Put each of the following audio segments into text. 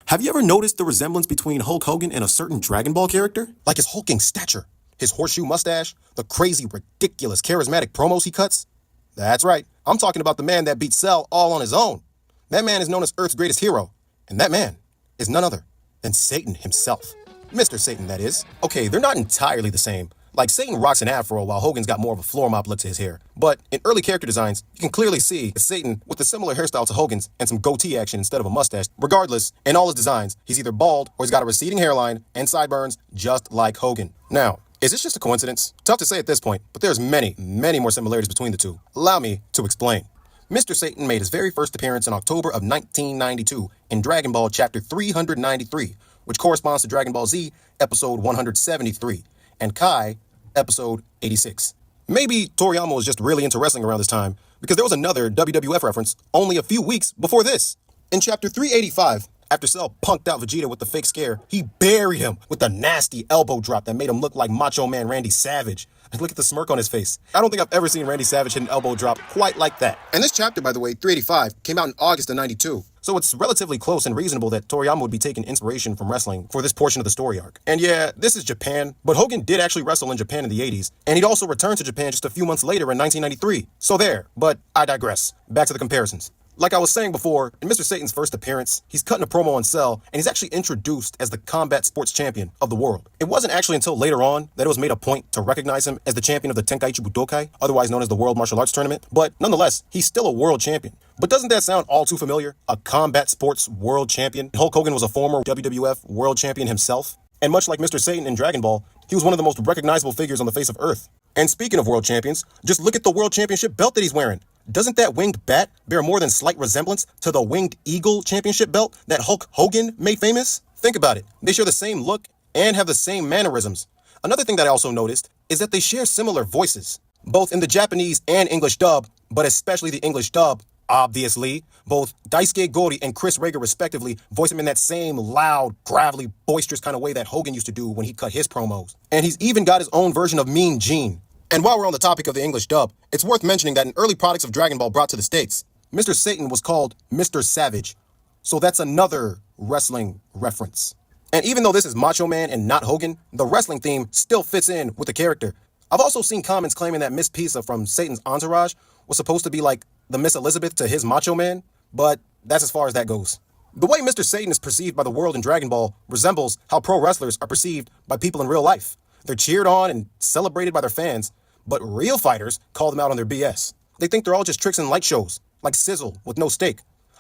Have you ever noticed the resemblance between Hulk Hogan and a certain Dragon Ball character? Like his hulking stature, his horseshoe mustache, the crazy, ridiculous, charismatic promos he cuts? That's right, I'm talking about the man that beat Cell all on his own. That man is known as Earth's greatest hero, and that man is none other than Satan himself. Mr. Satan, that is. Okay, they're not entirely the same. Like, Satan rocks an afro while Hogan's got more of a floor mop look to his hair. But in early character designs, you can clearly see Satan with a similar hairstyle to Hogan's and some goatee action instead of a mustache. Regardless, in all his designs, he's either bald or he's got a receding hairline and sideburns just like Hogan. Now, is this just a coincidence? Tough to say at this point, but there's many, many more similarities between the two. Allow me to explain. Mr. Satan made his very first appearance in October of 1992 in Dragon Ball Chapter 393, which corresponds to Dragon Ball Z Episode 173, and Kai Episode 86. Maybe Toriyama was just really into wrestling around this time, because there was another WWF reference only a few weeks before this. In Chapter 385, after Cell punked out Vegeta with the fake scare, he buried him with a nasty elbow drop that made him look like Macho Man Randy Savage. And look at the smirk on his face. I don't think I've ever seen Randy Savage hit an elbow drop quite like that. And this chapter, by the way, 385, came out in August of 92. So it's relatively close and reasonable that Toriyama would be taking inspiration from wrestling for this portion of the story arc. And yeah, this is Japan, but Hogan did actually wrestle in Japan in the 80s, and he'd also returned to Japan just a few months later in 1993. So there, but I digress. Back to the comparisons. Like I was saying before, in Mr. Satan's first appearance, he's cutting a promo on Cell, and he's actually introduced as the combat sports champion of the world. It wasn't actually until later on that it was made a point to recognize him as the champion of the Tenkaichi Budokai, otherwise known as the World Martial Arts Tournament, but nonetheless, he's still a world champion. But doesn't that sound all too familiar? A combat sports world champion? Hulk Hogan was a former WWF world champion himself. And much like Mr. Satan in Dragon Ball, he was one of the most recognizable figures on the face of Earth. And speaking of world champions, just look at the world championship belt that he's wearing. Doesn't that winged bat bear more than slight resemblance to the winged eagle championship belt that Hulk Hogan made famous? Think about it. They share the same look and have the same mannerisms. Another thing that I also noticed is that they share similar voices, both in the Japanese and English dub, but especially the English dub. Obviously, both Daisuke Gori and Chris Rager respectively voice him in that same loud, gravelly, boisterous kind of way that Hogan used to do when he cut his promos. And he's even got his own version of Mean Gene. And while we're on the topic of the English dub, it's worth mentioning that in early products of Dragon Ball brought to the States, Mr. Satan was called Mr. Savage. So that's another wrestling reference. And even though this is Macho Man and not Hogan, the wrestling theme still fits in with the character. I've also seen comments claiming that Miss Pisa from Satan's entourage was supposed to be like the Miss Elizabeth to his Macho Man, but that's as far as that goes. The way Mr. Satan is perceived by the world in Dragon Ball resembles how pro wrestlers are perceived by people in real life. They're cheered on and celebrated by their fans, but real fighters call them out on their BS. They think they're all just tricks and light shows, like Sizzle with no stake.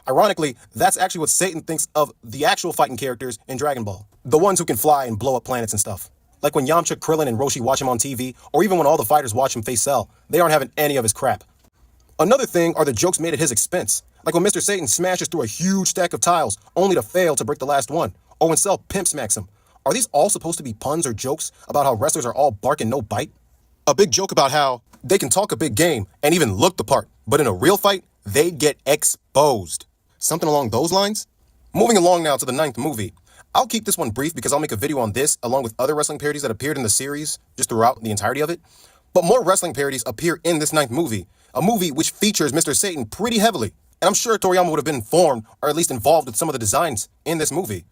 Ironically, that's actually what Satan thinks of the actual fighting characters in Dragon Ball. The ones who can fly and blow up planets and stuff. Like when Yamcha, Krillin, and Roshi watch him on TV, or even when all the fighters watch him face Cell, they aren't having any of his crap. Another thing are the jokes made at his expense. Like when Mr. Satan smashes through a huge stack of tiles, only to fail to break the last one. Or when Cell pimp smacks him. Are these all supposed to be puns or jokes about how wrestlers are all bark and no bite? A big joke about how they can talk a big game and even look the part, but in a real fight, they get exposed. Something along those lines? Moving along now to the 9th movie. I'll keep this one brief because I'll make a video on this along with other wrestling parodies that appeared in the series just throughout the entirety of it. But more wrestling parodies appear in this 9th movie, a movie which features Mr. Satan pretty heavily. And I'm sure Toriyama would have been informed or at least involved with some of the designs in this movie.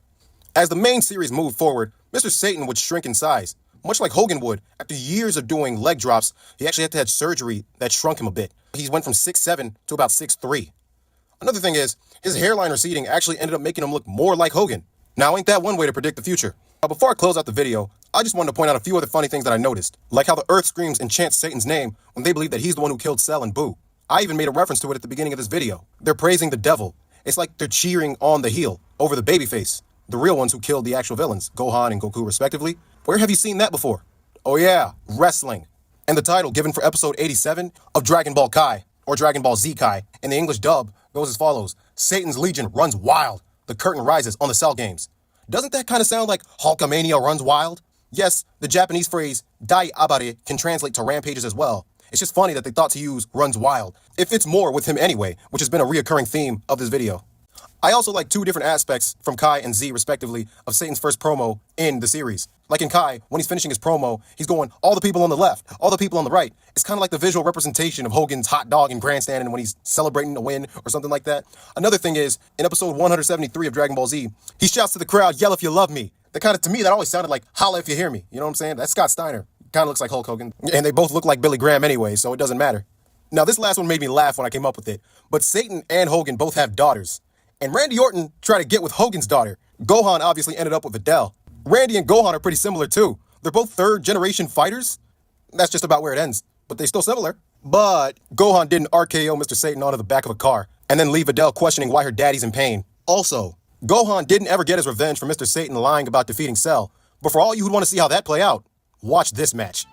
As the main series moved forward, Mr. Satan would shrink in size, much like Hogan would. After years of doing leg drops, he actually had to have surgery that shrunk him a bit. He went from 6'7" to about 6'3". Another thing is, his hairline receding actually ended up making him look more like Hogan. Now, ain't that one way to predict the future? Now, before I close out the video, I just wanted to point out a few other funny things that I noticed, like how the Earth screams and chants Satan's name when they believe that he's the one who killed Cell and Boo. I even made a reference to it at the beginning of this video. They're praising the devil. It's like they're cheering on the heel over the babyface. The real ones who killed the actual villains, Gohan and Goku respectively. Where have you seen that before? Oh yeah, wrestling. And the title given for episode 87 of Dragon Ball Kai, or Dragon Ball Z Kai, in the English dub goes as follows. Satan's Legion runs wild. The curtain rises on the Cell games. Doesn't that kind of sound like Hulkamania runs wild? Yes, the Japanese phrase Dai Abare can translate to rampages as well. It's just funny that they thought to use runs wild. It fits more with him anyway, which has been a reoccurring theme of this video. I also like two different aspects from Kai and Z, respectively, of Satan's first promo in the series. Like in Kai, when he's finishing his promo, he's going, all the people on the left, all the people on the right. It's kind of like the visual representation of Hogan's hot dog and grandstanding when he's celebrating a win or something like that. Another thing is, in episode 173 of Dragon Ball Z, he shouts to the crowd, yell if you love me. That kind of, to me, that always sounded like, holla if you hear me. You know what I'm saying? That's Scott Steiner. Kind of looks like Hulk Hogan. And they both look like Billy Graham anyway, so it doesn't matter. Now, this last one made me laugh when I came up with it, but Satan and Hogan both have daughters. And Randy Orton tried to get with Hogan's daughter. Gohan obviously ended up with Adele. Randy and Gohan are pretty similar too. They're both third-generation fighters. That's just about where it ends, but they're still similar. But Gohan didn't RKO Mr. Satan onto the back of a car and then leave Adele questioning why her daddy's in pain. Also, Gohan didn't ever get his revenge for Mr. Satan lying about defeating Cell. But for all you who want to see how that play out, watch this match.